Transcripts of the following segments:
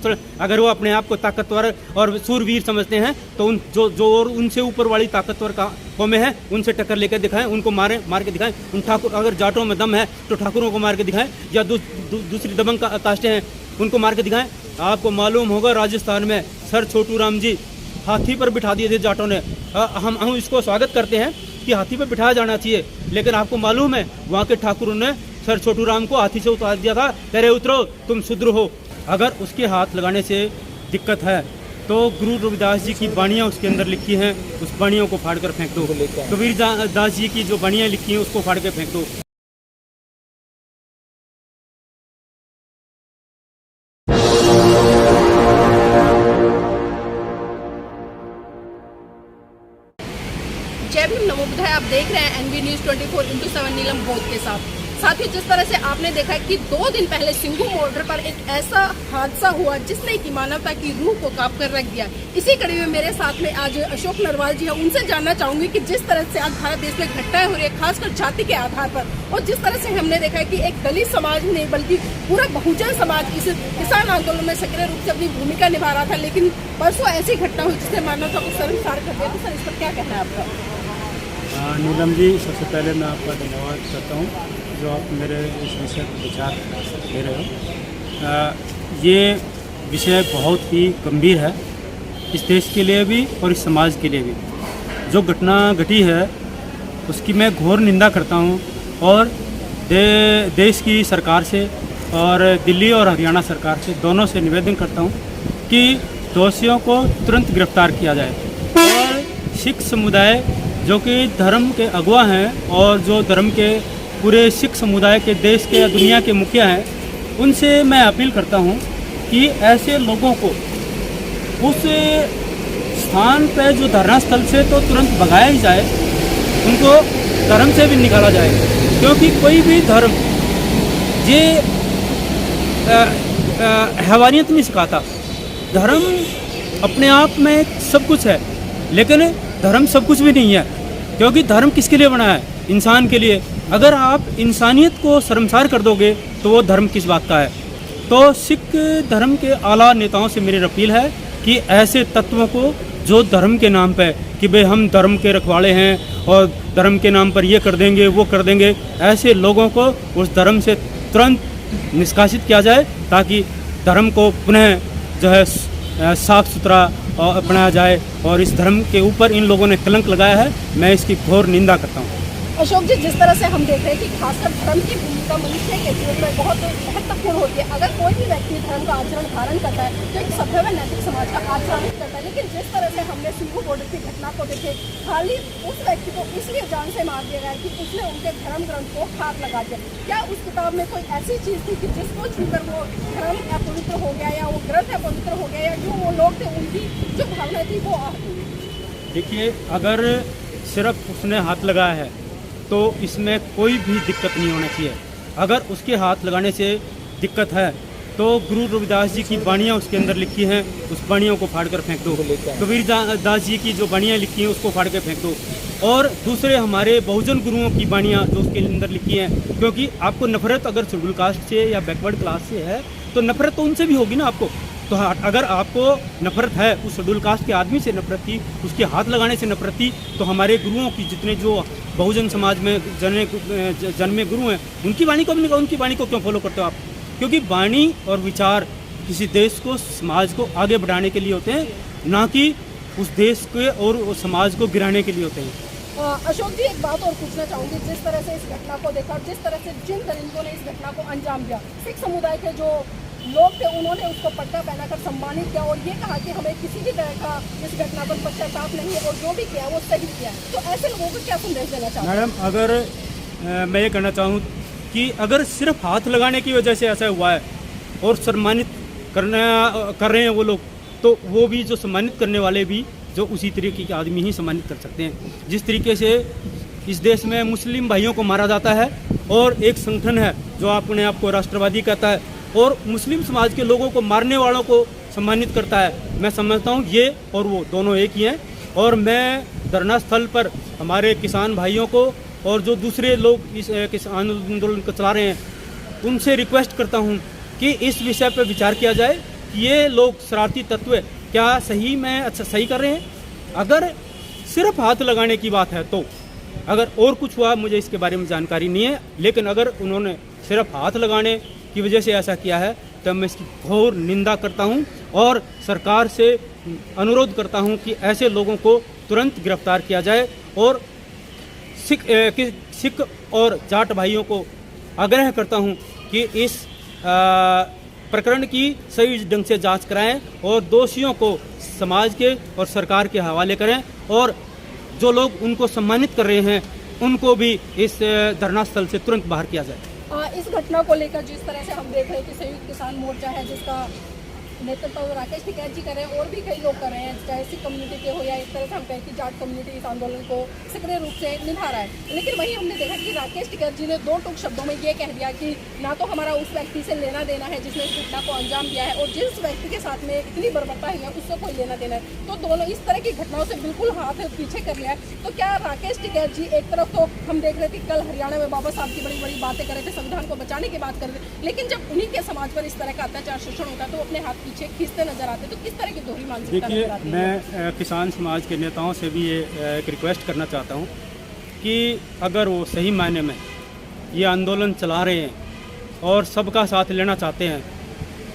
अगर वो अपने आप को ताकतवर और सूरवीर समझते हैं तो जो और उनसे ऊपर वाली ताकतवर कौमें हैं उनसे टक्कर लेकर दिखाएं, उनको मार के दिखाएं। उन ठाकुर अगर जाटों में दम है तो ठाकुरों को मार के दिखाएं, या दूसरी दबंग कास्टें हैं उनको मार के दिखाएं। आपको मालूम होगा राजस्थान में सर छोटू राम जी हाथी पर बिठा दिए थे जाटों ने। हम इसको स्वागत करते हैं कि हाथी पर बिठाया जाना चाहिए, लेकिन आपको मालूम है वहाँ के ठाकुरों ने सर छोटू राम को हाथी से उतार दिया था, तेरे उतरो तुम शूद्र हो। अगर उसके हाथ लगाने से दिक्कत है तो गुरु रविदास जी की बाणियाँ उसके अंदर लिखी हैं, उस बाणियों को फाड़ कर फेंक दो। कबीर दास जी की जो बाणियाँ लिखी हैं उसको फाड़ कर फेंक दो। जय भीम, नमो बुद्धाय। आप देख रहे हैं NV News 24/7 नीलम बौद्ध के साथ। साथियों, जिस तरह से आपने देखा है कि 2 दिन पहले सिंघू बॉर्डर पर एक ऐसा हादसा हुआ जिसने कि मानवता की रूह को कांप कर रख दिया। इसी कड़ी में मेरे साथ में आज अशोक नरवाल जी हैं। उनसे जानना चाहूंगी कि जिस तरह से आज भारत देश में घटनाएं हो रही है खासकर जाति के आधार पर, और जिस तरह से हमने देखा है कि एक दलित समाज नहीं बल्कि पूरा बहुजन समाज इस किसान आंदोलन में सक्रिय रूप से अपनी भूमिका निभा रहा था, लेकिन परसों ऐसी घटना हुई जिससे मानवता को शर्मसार कर दिया। तो सर, इस पर क्या कहना है आपका? नीलम जी, सबसे पहले मैं आपका धन्यवाद करता हूँ जो आप मेरे इस विषय पर विचार दे रहे हो। ये विषय बहुत ही गंभीर है इस देश के लिए भी और इस समाज के लिए भी। जो घटना घटी है उसकी मैं घोर निंदा करता हूँ और देश की सरकार से और दिल्ली और हरियाणा सरकार से दोनों से निवेदन करता हूँ कि दोषियों को तुरंत गिरफ्तार किया जाए और सिख समुदाय जो कि धर्म के अगुवा हैं और जो धर्म के पूरे सिख समुदाय के देश के या दुनिया के मुखिया हैं, उनसे मैं अपील करता हूं कि ऐसे लोगों को उस स्थान पर जो धरना स्थल से तो तुरंत भगाया ही जाए, उनको धर्म से भी निकाला जाए, क्योंकि कोई भी धर्म ये हैवानियत नहीं सिखाता। धर्म अपने आप में सब कुछ है, लेकिन धर्म सब कुछ भी नहीं है, क्योंकि धर्म किसके लिए बना है? इंसान के लिए। अगर आप इंसानियत को शर्मसार कर दोगे तो वो धर्म किस बात का है? तो सिख धर्म के आला नेताओं से मेरी अपील है कि ऐसे तत्वों को जो धर्म के नाम पे कि भाई हम धर्म के रखवाले हैं और धर्म के नाम पर ये कर देंगे वो कर देंगे, ऐसे लोगों को उस धर्म से तुरंत निष्कासित किया जाए ताकि धर्म को पुनः जो है साफ सुथरा अपनाया जाए। और इस धर्म के ऊपर इन लोगों ने कलंक लगाया है, मैं इसकी घोर निंदा करता हूँ। अशोक जी, जिस तरह से हम देख रहे हैं कि खासकर धर्म की भूमिका मनुष्य के जीवन में बहुत महत्वपूर्ण होती है। अगर कोई भी व्यक्ति धर्म का आचरण धारण करता है तो एक सभ्य व नैतिक समाज का आचरण करता है, लेकिन जिस तरह से हमने सिंघू बॉर्डर की घटना को देखे, खाली उस व्यक्ति को इसलिए जान से मार दिया गया कि उसने उनके धर्म ग्रंथ को हाथ लगा दिया। क्या उस किताब में कोई ऐसी चीज़ थी कि जिसको छूकर वो धर्म अपवित्र हो गया या वो ग्रंथ अपवित्र हो गया, या जो वो लोग थे उनकी जो भावना थी वो आहत हुई? देखिए, अगर सिर्फ उसने हाथ लगाया है तो इसमें कोई भी दिक्कत नहीं होना चाहिए। अगर उसके हाथ लगाने से दिक्कत है तो गुरु रविदास जी की बाणियाँ उसके अंदर लिखी हैं, उस बाणियों को फाड़ कर फेंक दो। कबीर दास जी की जो बाणियाँ लिखी हैं उसको फाड़ कर फेंक दो। और दूसरे हमारे बहुजन गुरुओं की बाणियाँ जो उसके अंदर लिखी हैं, क्योंकि आपको नफरत अगर शेड्यूल कास्ट से या बैकवर्ड क्लास से है तो नफरत तो उनसे भी होगी ना आपको। तो अगर आपको नफरत है, उस शेड्यूल कास्ट के आदमी से नफरत थी, उसके हाथ लगाने से नफरत थी, तो हमारे गुरुओं की जितने जो बहुजन समाज में जन्मे गुरु हैं उनकी वाणी को क्यों फॉलो करते हो आप? क्योंकि वाणी और विचार किसी देश को समाज को आगे बढ़ाने के लिए होते हैं, ना कि उस देश के और उस समाज को गिराने के लिए होते हैं। अशोक जी, एक बात और पूछना चाहूँगी। जिस तरह से इस घटना को देखा और जिस तरह से जिन दलितों ने इस घटना को अंजाम दिया, सिख समुदाय के जो लोग थे उन्होंने उसको पट्टा पहनाकर सम्मानित किया और ये कहा कि हमें किसी भी तरह का इस घटना पर पश्चाताप नहीं है और जो भी किया वो सही किया। तो ऐसे लोगों को क्या संदेश देना चाहते हैं? मैडम, अगर मैं ये कहना चाहूँ कि अगर सिर्फ हाथ लगाने की वजह से ऐसा हुआ है और सम्मानित कर रहे हैं वो लोग, तो वो भी जो सम्मानित करने वाले भी जो उसी तरीके के आदमी ही सम्मानित कर सकते हैं। जिस तरीके से इस देश में मुस्लिम भाइयों को मारा जाता है और एक संगठन है जो अपने आप को राष्ट्रवादी कहता है और मुस्लिम समाज के लोगों को मारने वालों को सम्मानित करता है, मैं समझता हूँ ये और वो दोनों एक ही हैं। और मैं धरना स्थल पर हमारे किसान भाइयों को और जो दूसरे लोग इस किसान आंदोलन को चला रहे हैं उनसे रिक्वेस्ट करता हूँ कि इस विषय पर विचार किया जाए कि ये लोग शरारती तत्व क्या सही में अच्छा सही कर रहे हैं। अगर सिर्फ हाथ लगाने की बात है तो, अगर और कुछ हुआ मुझे इसके बारे में जानकारी नहीं है, लेकिन अगर उन्होंने सिर्फ हाथ लगाने की वजह से ऐसा किया है तो मैं इसकी घोर निंदा करता हूं और सरकार से अनुरोध करता हूं कि ऐसे लोगों को तुरंत गिरफ्तार किया जाए और सिख और जाट भाइयों को आग्रह करता हूं कि इस प्रकरण की सही ढंग से जांच कराएं और दोषियों को समाज के और सरकार के हवाले करें और जो लोग उनको सम्मानित कर रहे हैं उनको भी इस धरना स्थल से तुरंत बाहर किया जाए। इस घटना को लेकर जिस तरह से हम देख रहे हैं कि संयुक्त किसान मोर्चा है जिसका नेतृत्व राकेश टिकैत जी कर रहे हैं और भी कई लोग कर रहे हैं, चाहे सिख कम्युनिटी के हो या एक तरह से हम कहें कि जाट कम्युनिटी इस आंदोलन को सक्रिय रूप से निभा रहा है। लेकिन वहीं हमने देखा कि राकेश टिकैत जी ने दो टूक शब्दों में ये कह दिया कि ना तो हमारा उस व्यक्ति से लेना देना है जिसने इस घटना को अंजाम दिया है और जिस व्यक्ति के साथ में इतनी बर्बरता हुई है उससे कोई लेना देना है। तो दोनों इस तरह की घटनाओं से बिल्कुल हाथ पीछे कर लिया है। तो क्या राकेश टिकैत जी एक तरफ तो हम देख रहे थे कल हरियाणा में बाबा साहब की बड़ी बड़ी बातें कर रहे थे, संविधान को बचाने की बात कर रहे थे, लेकिन जब उन्हीं के समाज पर इस तरह का अत्याचार शोषण होता है तो अपने हाथ पीछे खींचते नजर आते, तो किस तरह की दोहरी मानसिकता देखिए, नजर आती है? मैं किसान समाज के नेताओं से भी ये एक रिक्वेस्ट करना चाहता हूँ कि अगर वो सही मायने में ये आंदोलन चला रहे हैं और सबका साथ लेना चाहते हैं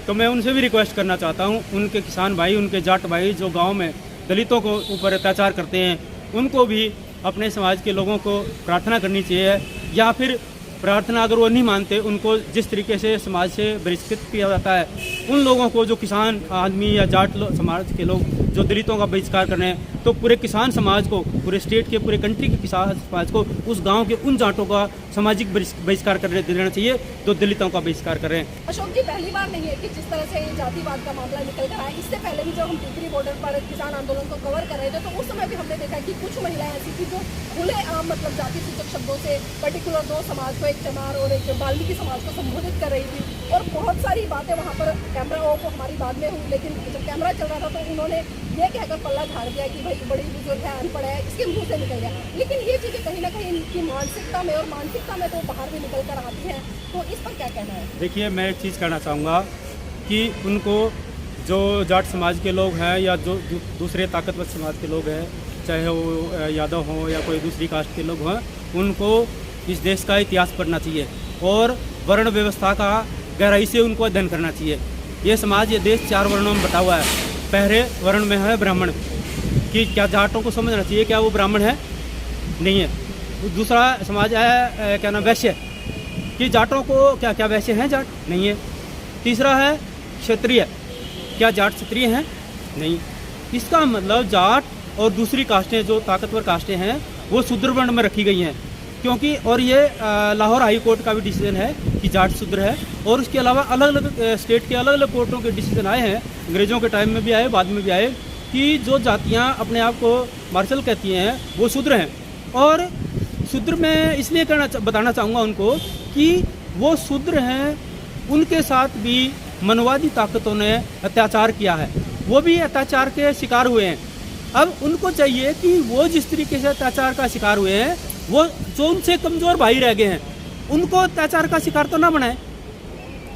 तो मैं उनसे भी रिक्वेस्ट करना चाहता हूँ, उनके किसान भाई, उनके जाट भाई जो गांव में दलितों को ऊपर अत्याचार करते हैं उनको भी अपने समाज के लोगों को प्रार्थना करनी चाहिए, या फिर प्रार्थना अगर वो नहीं मानते उनको जिस तरीके से समाज से बहिष्कृत किया जाता है, उन लोगों को जो किसान आदमी या जाट समाज के लोग जो दलितों का बहिष्कार कर रहे हैं, तो पूरे किसान समाज को, पूरे स्टेट के, पूरे कंट्री के किसान समाज को, उस गांव के उन जाटों का सामाजिक बहिष्कार कर देना चाहिए जो दलितों का बहिष्कार कर रहे हैं। अशोक जी, पहली बार नहीं है कि जिस तरह से जातिवाद का मामला निकल कर आया। इससे पहले भी जब हम टिकरी बॉर्डर पर किसान आंदोलन को कवर कर रहे थे तो उस समय भी हमने देखा कि कुछ महिलाएं ऐसी थी जो खुलेआम मतलब जाति सूचक शब्दों से पर्टिकुलर दो समाज को, एक चमार और एक बाल्मीकि समाज को संबोधित कर रही थी और बहुत सारी बातें वहाँ पर कैमरा ऑफ हमारी बाद में हुई, लेकिन जब कैमरा चल रहा था तो उन्होंने ये कहकर पल्ला झाड़ दिया कि भाई बड़ी बुजुर्ग है, अनपढ़ है, इसके मुंह से निकल गया। लेकिन ये चीज़ें कहीं ना कहीं इनकी मानसिकता में और मानसिकता में तो बाहर भी निकल कर आती हैं, तो इस पर क्या कहना है? देखिए, मैं एक चीज़ कहना चाहूँगा कि उनको जो जाट समाज के लोग हैं या जो दूसरे ताकतवर समाज के लोग हैं, चाहे वो यादव हों या कोई दूसरी कास्ट के लोग हों, उनको इस देश का इतिहास पढ़ना चाहिए और वर्ण व्यवस्था का गहराई से उनको अध्ययन करना चाहिए। ये समाज, ये देश 4 वर्णों में बटा हुआ है। पहले वर्ण में है ब्राह्मण, कि क्या जाटों को समझना चाहिए क्या वो ब्राह्मण है? नहीं है। दूसरा समाज है क्या नाम, वैश्य, कि जाटों को क्या क्या वैश्य हैं जाट? नहीं है। तीसरा है क्षत्रिय, क्या जाट क्षत्रिय हैं? नहीं। इसका मतलब जाट और दूसरी कास्टें जो ताकतवर कास्टें हैं वो शूद्र वर्ण में रखी गई हैं, क्योंकि और ये लाहौर हाई कोर्ट का भी डिसीजन है कि जाट शूद्र है, और उसके अलावा अलग अलग स्टेट के अलग अलग कोर्टों के डिसीजन आए हैं, अंग्रेज़ों के टाइम में भी आए, बाद में भी आए, कि जो जातियां अपने आप को मार्शल कहती हैं वो शूद्र हैं। और शूद्र मैं इसलिए बताना चाहूँगा उनको कि वो शूद्र हैं, उनके साथ भी मनवादी ताकतों ने अत्याचार किया है, वो भी अत्याचार के शिकार हुए हैं। अब उनको चाहिए कि वो जिस तरीके से अत्याचार का शिकार हुए हैं, वो जो उनसे कमज़ोर भाई रह गए हैं उनको अत्याचार का शिकार तो ना बनाए।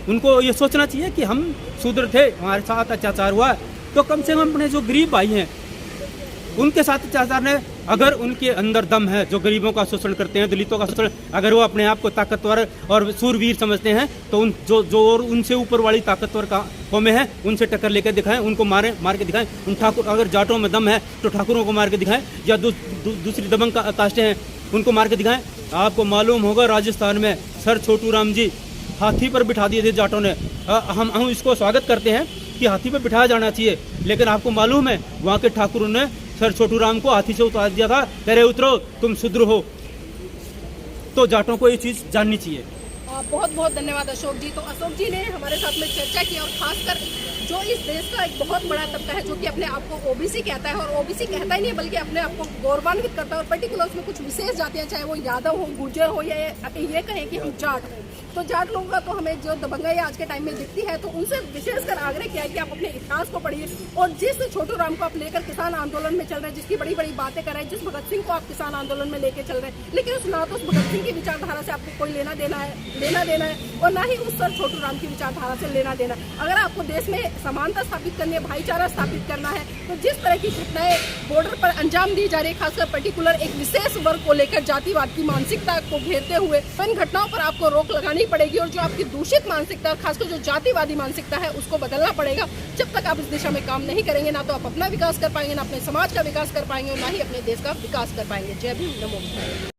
उनको ये सोचना चाहिए कि हम शूद्र थे, हमारे साथ अत्याचार हुआ, तो कम से कम अपने जो गरीब भाई हैं उनके साथ अत्याचार ने, अगर उनके अंदर दम है, जो गरीबों का शोषण करते हैं, दलितों का शोषण, अगर वो अपने आप को ताकतवर और सूरवीर समझते हैं तो उन जो और उनसे ऊपर वाली ताकतवर कौमें हैं उनसे टक्कर लेकर दिखाएं, उनको मार के दिखाएं। उन ठाकुर, अगर जाटों में दम है तो ठाकुरों को मार के दिखाएं, या दूसरी दबंग कास्टें हैं उनको मार के दिखाएं। आपको मालूम होगा राजस्थान में सर छोटू राम जी हाथी पर बिठा दिए थे जाटों ने। हम इसको स्वागत करते हैं कि हाथी पर बिठाया जाना चाहिए, लेकिन आपको मालूम है वहाँ के ठाकुरों ने सर छोटू राम को हाथी से उतार दिया था, कह रहे उतरो तुम शूद्र हो। तो जाटों को ये चीज़ जाननी चाहिए। बहुत बहुत धन्यवाद अशोक जी। तो अशोक जी ने हमारे साथ में चर्चा की और खासकर जो इस देश का एक बहुत बड़ा तबका है जो कि अपने आप को ओबीसी कहता है, और ओबीसी कहता ही नहीं बल्कि अपने आप को गौरवान्वित करता है, और पर्टिकुलर उसमें कुछ विशेष जातियां, चाहे वो यादव हो, गुर्जर हो, या ये कहें कि हम जाट हो, तो जाट लोगों का तो हमें जो दबंगाई आज के टाइम में दिखती है, तो उनसे विशेषकर आग्रह किया कि आप अपने इतिहास को पढ़िए, और जिस छोटू राम को आप लेकर किसान आंदोलन में चल रहे हैं, जिसकी बड़ी बड़ी बातें कर रहे हैं, जिस भगत सिंह को आप किसान आंदोलन में लेके चल रहे हैं, लेकिन उस ना तो उस भगत सिंह की विचारधारा से आपको कोई लेना देना है और ना ही उस सर छोटू राम की विचारधारा से लेना देना। अगर आपको देश में समानता स्थापित करनी है, भाईचारा स्थापित करना है। तो जिस तरह की घटनाएं बॉर्डर पर अंजाम दी जा रही है, खासकर पर्टिकुलर एक विशेष वर्ग को लेकर जातिवाद की मानसिकता को घेरते हुए, तो इन घटनाओं पर आपको रोक लगानी पड़ेगी और जो आपकी दूषित मानसिकता, खासकर जो जातिवादी मानसिकता है, उसको बदलना पड़ेगा। जब तक आप इस दिशा में काम नहीं करेंगे, ना तो आप अपना विकास कर पाएंगे, ना अपने समाज का विकास कर पाएंगे और ना ही अपने देश का विकास कर पाएंगे। जय भीम, नमो बुद्धाय।